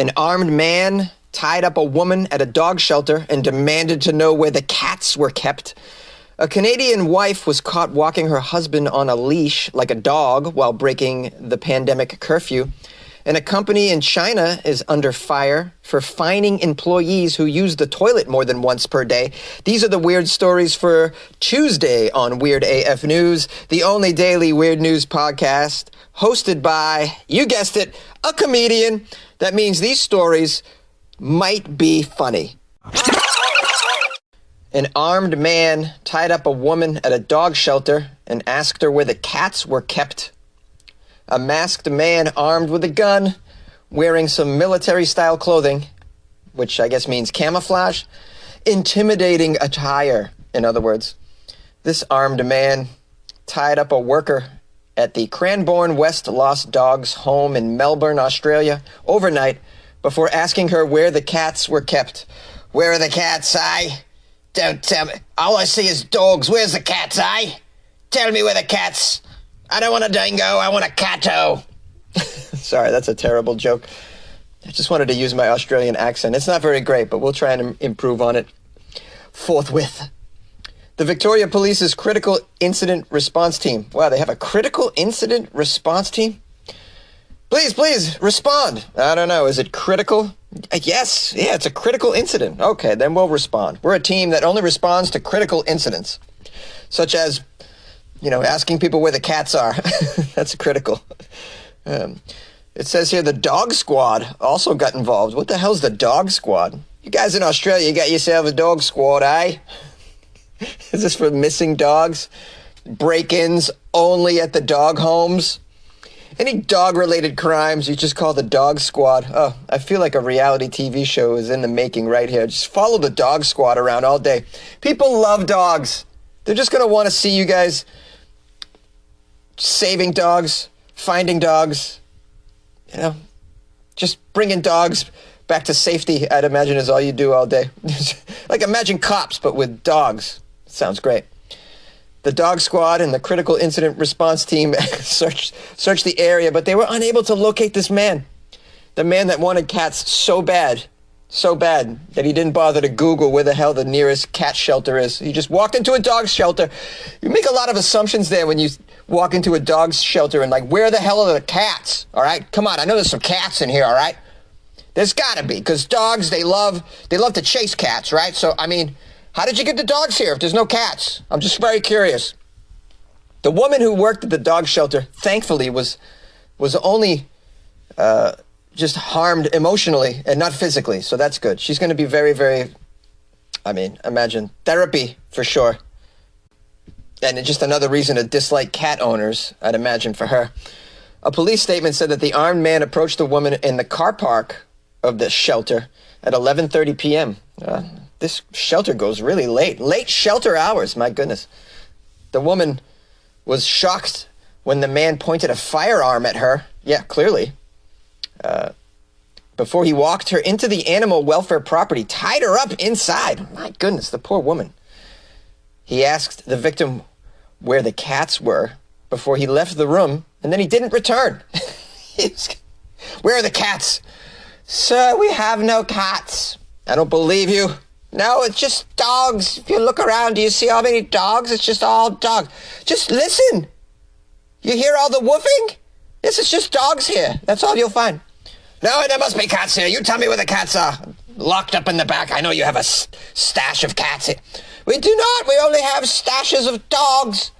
An armed man tied up a woman at a dog shelter and demanded to know where the cats were kept. A Canadian wife was caught walking her husband on a leash like a dog while breaking the pandemic curfew. And a company in China is under fire for fining employees who use the toilet more than once per day. These are the weird stories for Tuesday on Weird AF News, the only daily weird news podcast hosted by, you guessed it, a comedian. That means these stories might be funny. An armed man tied up a woman at a dog shelter and asked her where the cats were kept. A masked man armed with a gun, wearing some military-style clothing, which I guess means camouflage, intimidating attire, in other words. This armed man tied up a worker at the Cranbourne West Lost Dogs home in Melbourne, Australia, overnight, before asking her where the cats were kept. Where are the cats, Don't tell me. All I see is dogs. Where's the cats, Tell me where the cats... I don't want a dingo, I want a catto. Sorry, that's a terrible joke. I just wanted to use my Australian accent. It's not very great, but we'll try and improve on it forthwith. The Victoria Police's Critical Incident Response Team. Wow, they have a Critical Incident Response Team? Please, respond. I don't know, is it critical? Yes, yeah, it's a critical incident. Okay, then we'll respond. We're a team that only responds to critical incidents, such as asking people where the cats are. That's critical. It says here the dog squad also got involved. What the hell's the dog squad? You guys in Australia, you got yourself a dog squad, Is this for missing dogs? Break-ins only at the dog homes? Any dog-related crimes, you just call the dog squad. Oh, I feel like a reality TV show is in the making right here. Just follow the dog squad around all day. People love dogs. They're just going to want to see you guys saving dogs, finding dogs, just bringing dogs back to safety, I'd imagine, is all you do all day. Like imagine cops, but with dogs. Sounds great. The dog squad and the critical incident response team searched the area, but they were unable to locate this man. The man that wanted cats so bad that he didn't bother to Google where the hell the nearest cat shelter is. He just walked into a dog shelter. You make a lot of assumptions there when you walk into a dog shelter and where the hell are the cats? All right, come on, I know there's some cats in here, all right? There's gotta be, because dogs, they love to chase cats, right? So, how did you get the dogs here if there's no cats? I'm just very curious. The woman who worked at the dog shelter, thankfully, was only just harmed emotionally and not physically, so that's good. She's going to be very, very, imagine therapy for sure. And it's just another reason to dislike cat owners, I'd imagine, for her. A police statement said that the armed man approached the woman in the car park of the shelter at 11:30 p.m. This shelter goes really late. Late shelter hours, my goodness. The woman was shocked when the man pointed a firearm at her. Yeah, clearly. Before he walked her into the animal welfare property, tied her up inside. My goodness, the poor woman. He asked the victim where the cats were before he left the room, and then he didn't return. Where are the cats? Sir, we have no cats. I don't believe you. No, it's just dogs. If you look around, do you see how many dogs? It's just all dogs. Just listen. You hear all the woofing? Yes, it's just dogs here. That's all you'll find. No, there must be cats here. You tell me where the cats are. Locked up in the back. I know you have a stash of cats here. We do not. We only have stashes of dogs.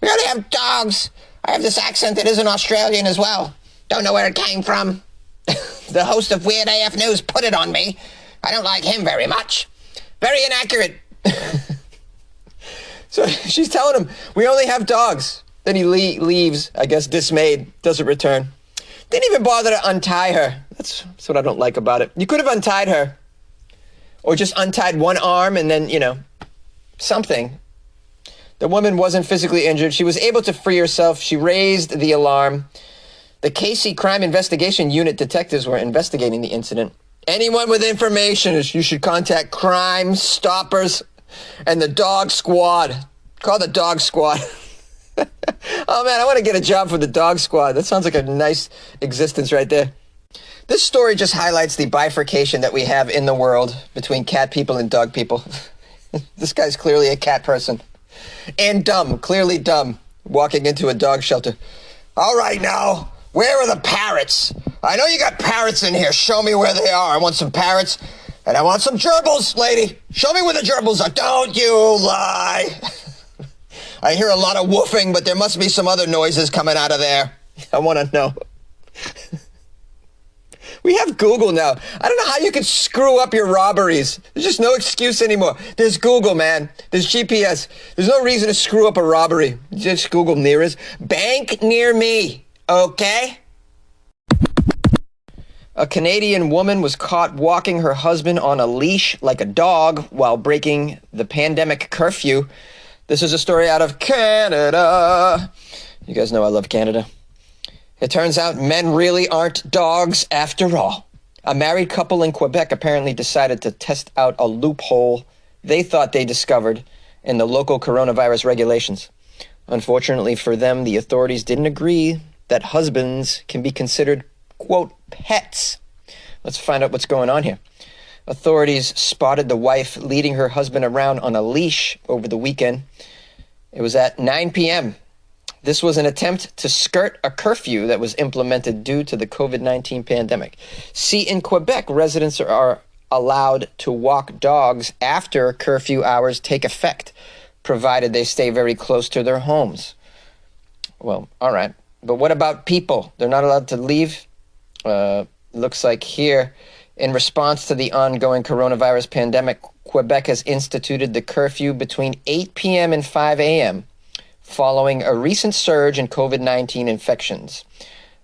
We only have dogs. I have this accent that isn't Australian as well. Don't know where it came from. The host of Weird AF News put it on me. I don't like him very much. Very inaccurate. So she's telling him, we only have dogs. Then he leaves, I guess dismayed, doesn't return. Didn't even bother to untie her. That's what I don't like about it. You could have untied her. Or just untied one arm and then, something. The woman wasn't physically injured. She was able to free herself. She raised the alarm. The Casey Crime Investigation Unit detectives were investigating the incident. Anyone with information, you should contact Crime Stoppers and the Dog Squad. Call the Dog Squad. Oh man, I want to get a job for the Dog Squad. That sounds like a nice existence right there. This story just highlights the bifurcation that we have in the world between cat people and dog people. This guy's clearly a cat person. And dumb, clearly dumb, walking into a dog shelter. All right now, where are the parrots? I know you got parrots in here. Show me where they are. I want some parrots, and I want some gerbils, lady. Show me where the gerbils are. Don't you lie. I hear a lot of woofing, but there must be some other noises coming out of there. I want to know. We have Google now. I don't know how you could screw up your robberies. There's just no excuse anymore. There's Google, man. There's GPS. There's no reason to screw up a robbery. Just Google nearest. Bank near me. Okay? A Canadian woman was caught walking her husband on a leash like a dog while breaking the pandemic curfew. This is a story out of Canada. You guys know I love Canada. It turns out men really aren't dogs after all. A married couple in Quebec apparently decided to test out a loophole they thought they discovered in the local coronavirus regulations. Unfortunately for them, the authorities didn't agree that husbands can be considered, quote, pets. Let's find out what's going on here. Authorities spotted the wife leading her husband around on a leash over the weekend. It was at 9 p.m. This was an attempt to skirt a curfew that was implemented due to the COVID-19 pandemic. See, in Quebec, residents are allowed to walk dogs after curfew hours take effect, provided they stay very close to their homes. Well, all right. But what about people? They're not allowed to leave? Looks like here, in response to the ongoing coronavirus pandemic, Quebec has instituted the curfew between 8 p.m. and 5 a.m., following a recent surge in COVID-19 infections.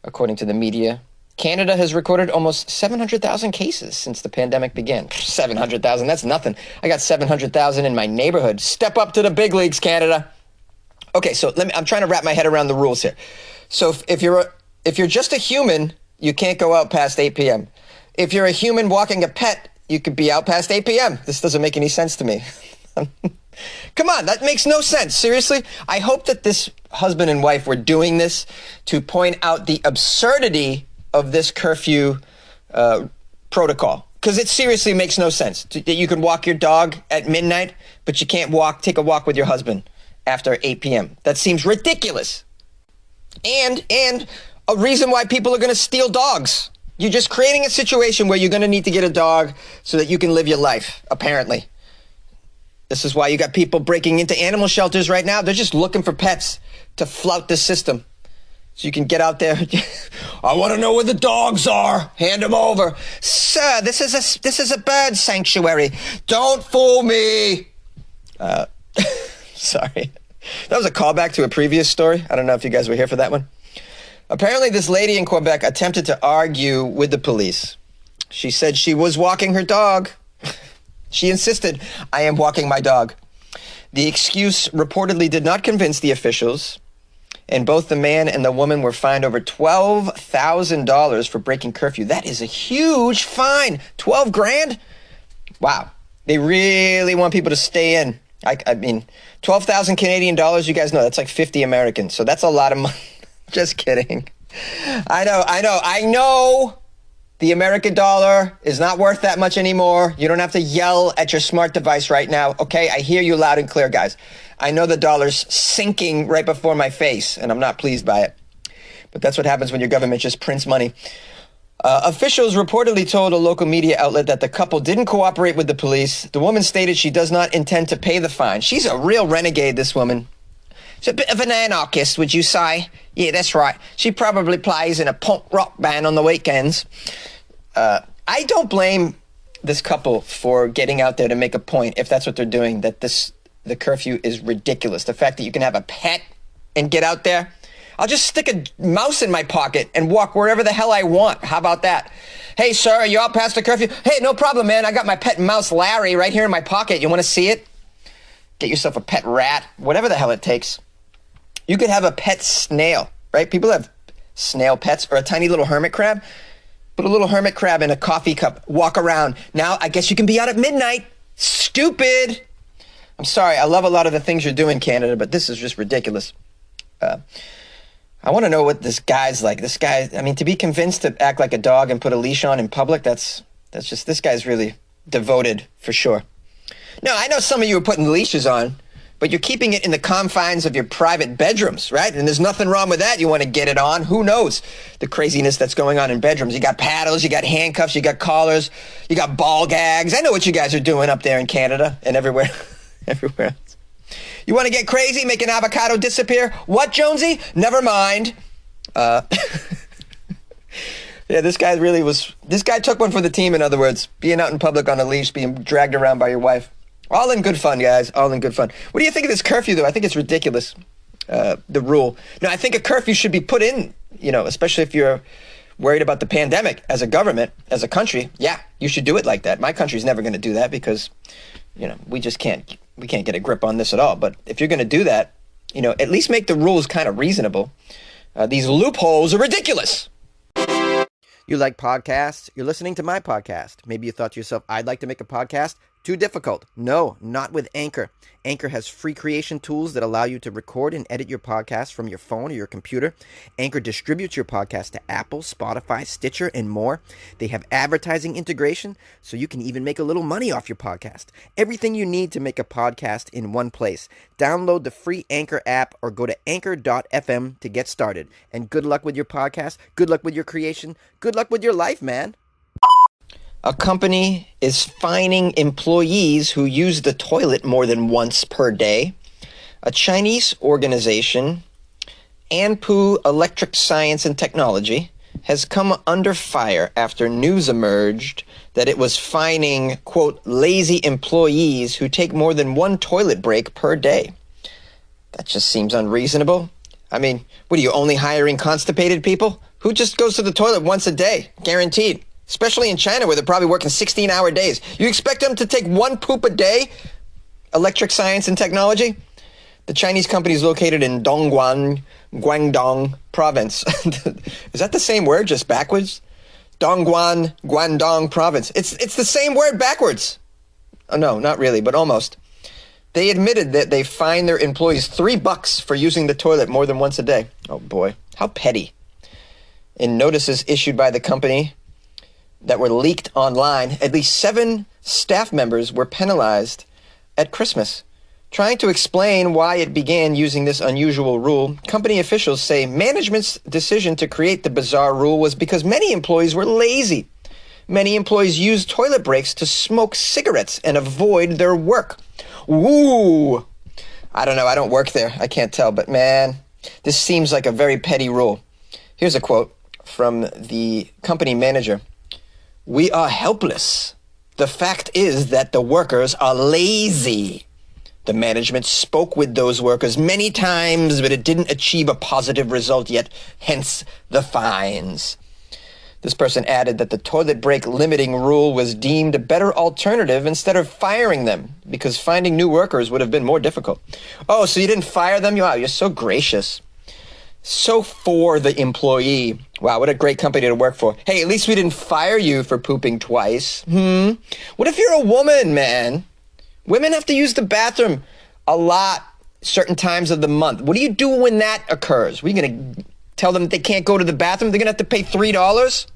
According to the media, Canada has recorded almost 700,000 cases since the pandemic began. 700,000, that's nothing. I got 700,000 in my neighborhood. Step up to the big leagues, Canada. Okay, so I'm trying to wrap my head around the rules here. So if you're just a human, you can't go out past 8 p.m. If you're a human walking a pet, you could be out past 8 p.m. This doesn't make any sense to me. Come on, that makes no sense. Seriously, I hope that this husband and wife were doing this to point out the absurdity of this curfew protocol. Because it seriously makes no sense that you can walk your dog at midnight, but you can't take a walk with your husband after 8 p.m. That seems ridiculous. And a reason why people are going to steal dogs. You're just creating a situation where you're going to need to get a dog so that you can live your life, apparently. This is why you got people breaking into animal shelters right now. They're just looking for pets to flout the system. So you can get out there. I want to know where the dogs are. Hand them over. Sir, this is a bird sanctuary. Don't fool me. Sorry. That was a callback to a previous story. I don't know if you guys were here for that one. Apparently, this lady in Quebec attempted to argue with the police. She said she was walking her dog. She insisted, I am walking my dog. The excuse reportedly did not convince the officials, and both the man and the woman were fined over $12,000 for breaking curfew. That is a huge fine. 12 grand? Wow. They really want people to stay in. I mean, 12,000 Canadian dollars, you guys know, that's like 50 American. So that's a lot of money. Just kidding. I know. The American dollar is not worth that much anymore. You don't have to yell at your smart device right now. Okay, I hear you loud and clear, guys. I know the dollar's sinking right before my face, and I'm not pleased by it. But that's what happens when your government just prints money. Officials reportedly told a local media outlet that the couple didn't cooperate with the police. The woman stated she does not intend to pay the fine. She's a real renegade, this woman. She's a bit of an anarchist, would you say? Yeah, that's right. She probably plays in a punk rock band on the weekends. I don't blame this couple for getting out there to make a point, if that's what they're doing, that the curfew is ridiculous. The fact that you can have a pet and get out there. I'll just stick a mouse in my pocket and walk wherever the hell I want. How about that? Hey, sir, are you out past the curfew? Hey, no problem, man. I got my pet mouse, Larry, right here in my pocket. You want to see it? Get yourself a pet rat, whatever the hell it takes. You could have a pet snail, right? People have snail pets, or a tiny little hermit crab. Put a little hermit crab in a coffee cup, walk around. Now, I guess you can be out at midnight. Stupid. I'm sorry, I love a lot of the things you're doing, Canada, but this is just ridiculous. I want to know what this guy's like. This guy, I mean, to be convinced to act like a dog and put a leash on in public, that's just, this guy's really devoted for sure. No, I know some of you are putting leashes on, but you're keeping it in the confines of your private bedrooms, right? And there's nothing wrong with that. You want to get it on. Who knows the craziness that's going on in bedrooms? You got paddles, you got handcuffs, you got collars, you got ball gags. I know what you guys are doing up there in Canada and everywhere, everywhere else. You want to get crazy, make an avocado disappear? What, Jonesy? Never mind. Yeah, this guy took one for the team, in other words. Being out in public on a leash, being dragged around by your wife. All in good fun, guys. All in good fun. What do you think of this curfew, though? I think it's ridiculous, the rule. No, I think a curfew should be put in, especially if you're worried about the pandemic as a government, as a country. Yeah, you should do it like that. My country's never going to do that because, we just can't get a grip on this at all. But if you're going to do that, at least make the rules kind of reasonable. These loopholes are ridiculous. You like podcasts? You're listening to my podcast. Maybe you thought to yourself, I'd like to make a podcast. Too difficult. No, not with Anchor. Anchor has free creation tools that allow you to record and edit your podcast from your phone or your computer. Anchor distributes your podcast to Apple, Spotify, Stitcher, and more. They have advertising integration, so you can even make a little money off your podcast. Everything you need to make a podcast in one place. Download the free Anchor app or go to anchor.fm to get started. And good luck with your podcast. Good luck with your creation. Good luck with your life, man. A company is fining employees who use the toilet more than once per day. A Chinese organization, Anpu Electric Science and Technology, has come under fire after news emerged that it was fining, quote, lazy employees who take more than one toilet break per day. That just seems unreasonable. I mean, what are you, only hiring constipated people? Who just goes to the toilet once a day? Guaranteed. Especially in China, where they're probably working 16-hour days. You expect them to take one poop a day? Electric Science and Technology? The Chinese company is located in Dongguan, Guangdong Province. Is that the same word, just backwards? Dongguan, Guangdong Province. It's the same word backwards. Oh, no, not really, but almost. They admitted that they fined their employees $3 for using the toilet more than once a day. Oh, boy. How petty. In notices issued by the company that were leaked online, at least 7 staff members were penalized at Christmas. Trying to explain why it began using this unusual rule, company officials say management's decision to create the bizarre rule was because many employees were lazy. Many employees used toilet breaks to smoke cigarettes and avoid their work. Woo! I don't know, I don't work there, I can't tell, but man, this seems like a very petty rule. Here's a quote from the company manager. "We are helpless. The fact is that the workers are lazy. The management spoke with those workers many times, but it didn't achieve a positive result yet, hence the fines." This person added that the toilet break limiting rule was deemed a better alternative instead of firing them, because finding new workers would have been more difficult. Oh, so you didn't fire them? Wow, you're so gracious. So for the employee. Wow, what a great company to work for. Hey, at least we didn't fire you for pooping twice. What if you're a woman, man? Women have to use the bathroom a lot, certain times of the month. What do you do when that occurs? Are you going to tell them that they can't go to the bathroom? They're going to have to pay $3?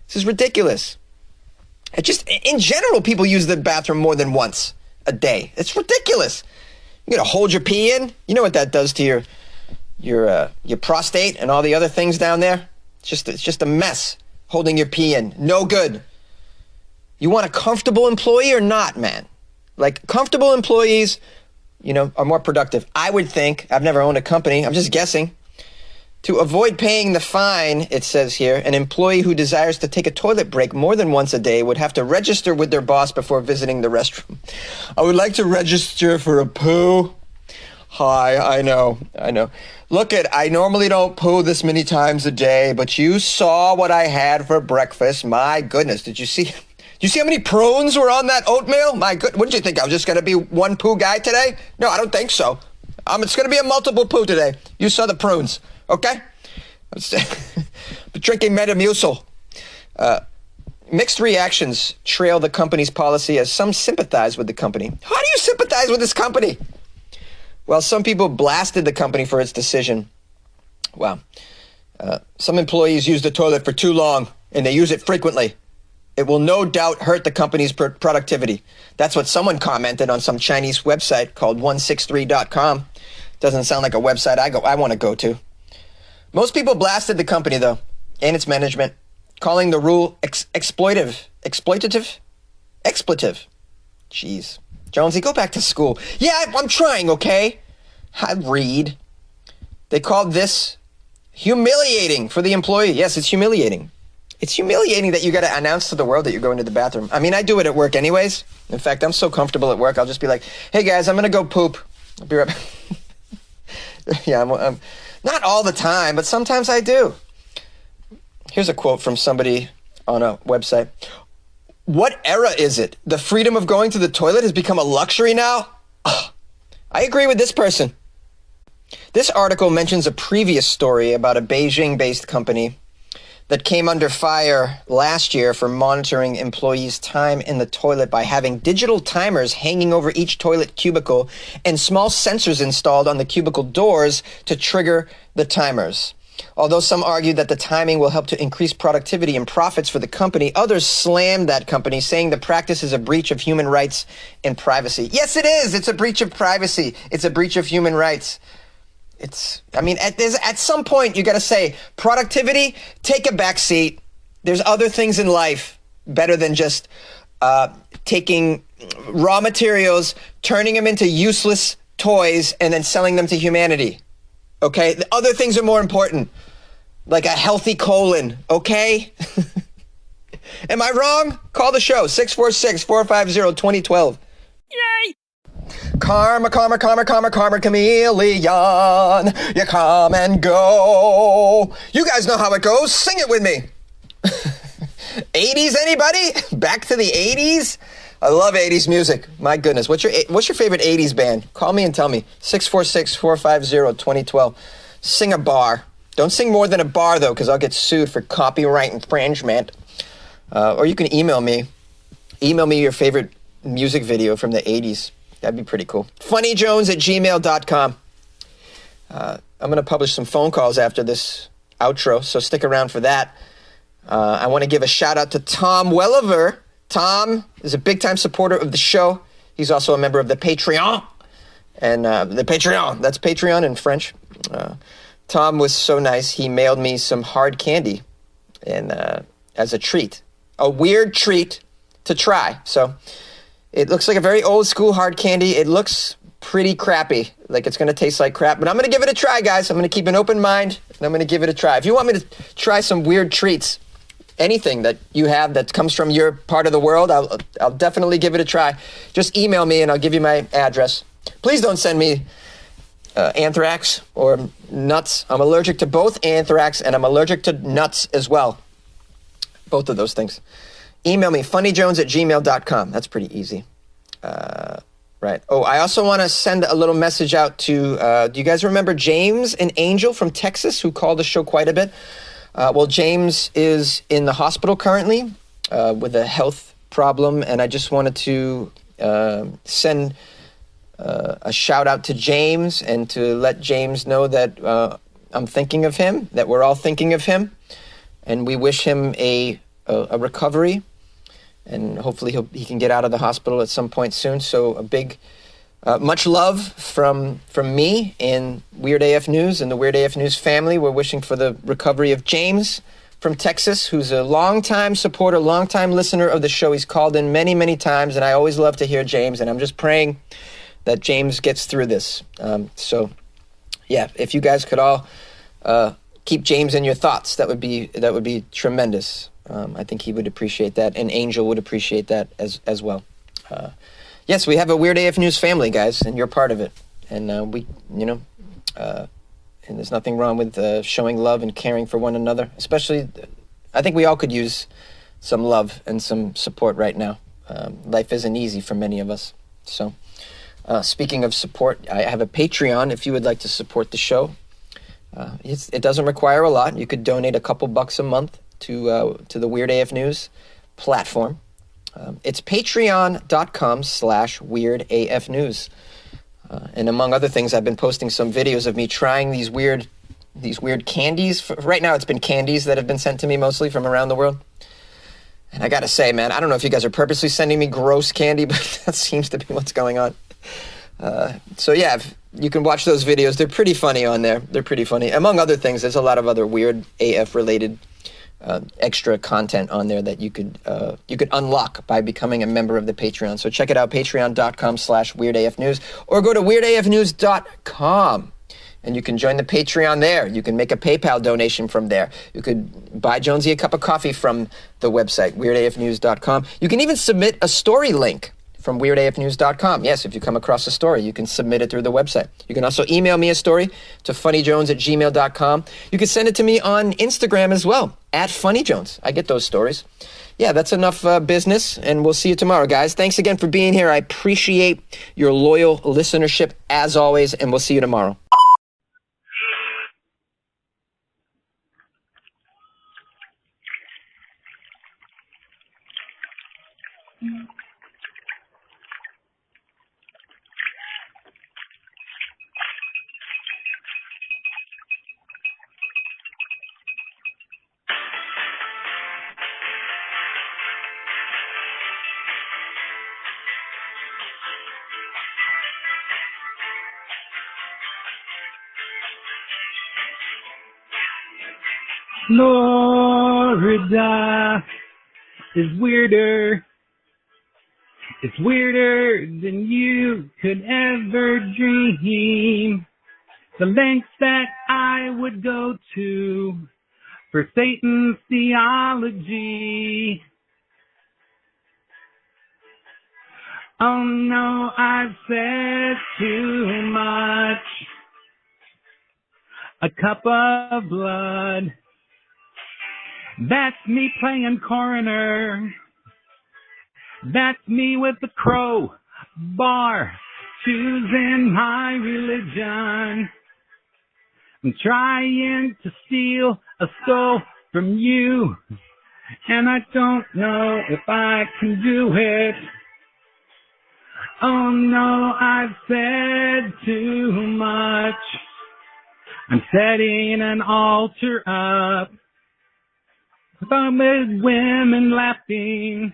This is ridiculous. In general, people use the bathroom more than once a day. It's ridiculous. You're going to hold your pee in? You know what that does to your prostate and all the other things down there? It's just a mess, holding your pee in. No good. You want a comfortable employee or not, man? Like, comfortable employees, are more productive. I would think, I've never owned a company, I'm just guessing. To avoid paying the fine, it says here, an employee who desires to take a toilet break more than once a day would have to register with their boss before visiting the restroom. I would like to register for a poo. Hi, I know. Look, I normally don't poo this many times a day, but you saw what I had for breakfast. My goodness, did you see how many prunes were on that oatmeal? My good, what did you think? I was just going to be one poo guy today? No, I don't think so. It's going to be a multiple poo today. You saw the prunes, okay? I'm drinking Metamucil. Mixed reactions trail the company's policy as some sympathize with the company. How do you sympathize with this company? Well, some people blasted the company for its decision. Wow. Some employees use the toilet for too long, and they use it frequently. It will no doubt hurt the company's productivity. That's what someone commented on some Chinese website called 163.com. Doesn't sound like a website I want to go to. Most people blasted the company, though, and its management, calling the rule exploitative. Jeez. Jonesy, go back to school. Yeah, I'm trying, okay? I read. They called this humiliating for the employee. Yes, it's humiliating. It's humiliating that you got to announce to the world that you're going to the bathroom. I mean, I do it at work anyways. In fact, I'm so comfortable at work, I'll just be like, hey guys, I'm going to go poop. I'll be right back. Yeah, I'm not all the time, but sometimes I do. Here's a quote from somebody on a website. What era is it? The freedom of going to the toilet has become a luxury now? Ugh. I agree with this person. This article mentions a previous story about a Beijing-based company that came under fire last year for monitoring employees' time in the toilet by having digital timers hanging over each toilet cubicle and small sensors installed on the cubicle doors to trigger the timers. Although some argued that the timing will help to increase productivity and profits for the company, others slammed that company, saying the practice is a breach of human rights and privacy. Yes, it is. It's a breach of privacy. It's a breach of human rights. At some point, you got to say, productivity, take a back seat. There's other things in life better than just taking raw materials, turning them into useless toys, and then selling them to humanity. Okay? The other things are more important, like a healthy colon. Okay? Am I wrong? Call the show, 646-450-2012. Yay! Karma, chameleon. You come and go. You guys know how it goes. Sing it with me. 80s, anybody? Back to the 80s? I love 80s music. My goodness. What's your favorite 80s band? Call me and tell me. 646-450-2012. Sing a bar. Don't sing more than a bar, though, because I'll get sued for copyright infringement. Or you can email me. Email me your favorite music video from the 80s. That'd be pretty cool. funnyjones@gmail.com. I'm going to publish some phone calls after this outro, so stick around for that. I want to give a shout out to Tom Welliver. Tom is a big-time supporter of the show. He's also a member of the Patreon. And the Patreon, that's Patreon in French. Tom was so nice, he mailed me some hard candy and as a treat. A weird treat to try. So it looks like a very old school hard candy. It looks pretty crappy, like it's going to taste like crap. But I'm going to give it a try, guys. I'm going to keep an open mind, and I'm going to give it a try. If you want me to try some weird treats, anything that you have that comes from your part of the world, I'll definitely give it a try. Just email me, and I'll give you my address. Please don't send me anthrax or nuts. I'm allergic to both anthrax, and I'm allergic to nuts as well. Both of those things. Email me, funnyjones@gmail.com. That's pretty easy. Right. Oh, I also want to send a little message out to, do you guys remember James and Angel from Texas who called the show quite a bit? Well, James is in the hospital currently with a health problem, and I just wanted to send a shout out to James and to let James know that I'm thinking of him, that we're all thinking of him, and we wish him a recovery. And hopefully he can get out of the hospital at some point soon. So a big, much love from me and Weird AF News and the Weird AF News family. We're wishing for the recovery of James from Texas, who's a longtime supporter, longtime listener of the show. He's called in many, many times, and I always love to hear James. And I'm just praying that James gets through this. So, yeah, if you guys could all keep James in your thoughts, that would be tremendous. I think he would appreciate that, and Angel would appreciate that as well. Yes, we have a Weird AF News family, guys, and you're part of it. And and there's nothing wrong with showing love and caring for one another. Especially, I think we all could use some love and some support right now. Life isn't easy for many of us. So, speaking of support, I have a Patreon if you would like to support the show. It doesn't require a lot. You could donate a couple bucks a month to the Weird AF News platform. It's patreon.com/weirdafnews. And among other things, I've been posting some videos of me trying these weird these weird candies. Right now, it's been candies that have been sent to me mostly from around the world. And I gotta say, man, I don't know if you guys are purposely sending me gross candy, but that seems to be what's going on. So yeah, you can watch those videos. They're pretty funny on there. They're pretty funny. Among other things, there's a lot of other weird AF-related extra content on there that you could unlock by becoming a member of the Patreon. So check it out, patreon.com/weirdafnews, or go to weirdafnews.com. And you can join the Patreon there. You can make a PayPal donation from there. You could buy Jonesy a cup of coffee from the website, weirdafnews.com. You can even submit a story link from weirdafnews.com. Yes, if you come across a story, you can submit it through the website. You can also email me a story to funnyjones@gmail.com. You can send it to me on Instagram as well, @funnyjones. I get those stories. Yeah, that's enough business, and we'll see you tomorrow, guys. Thanks again for being here. I appreciate your loyal listenership, as always, and we'll see you tomorrow. Florida is weirder. It's weirder than you could ever dream. The lengths that I would go to for Satan's theology. Oh no, I've said too much. A cup of blood. That's me playing coroner. That's me with the crowbar, choosing my religion. I'm trying to steal a soul from you, and I don't know if I can do it. Oh no, I've said too much. I'm setting an altar up. With women laughing,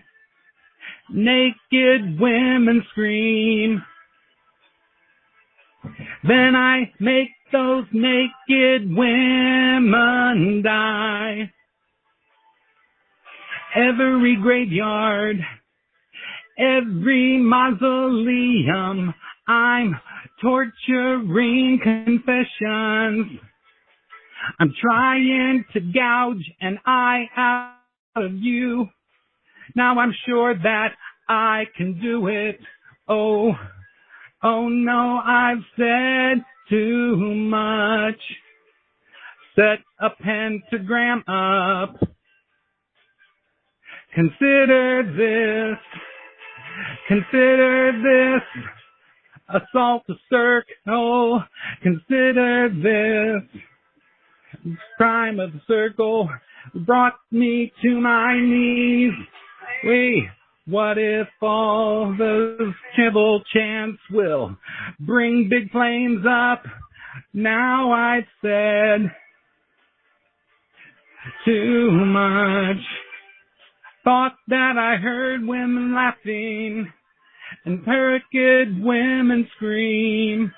naked women scream. Then I make those naked women die. Every graveyard, every mausoleum, I'm torturing confessions. I'm trying to gouge an eye out of you. Now I'm sure that I can do it. Oh no, I've said too much. Set a pentagram up. Consider this assault a circle. Consider this crime of the circle brought me to my knees. Wait, what if all those triple chants will bring big flames up? Now I've said too much. Thought that I heard women laughing and naked women scream.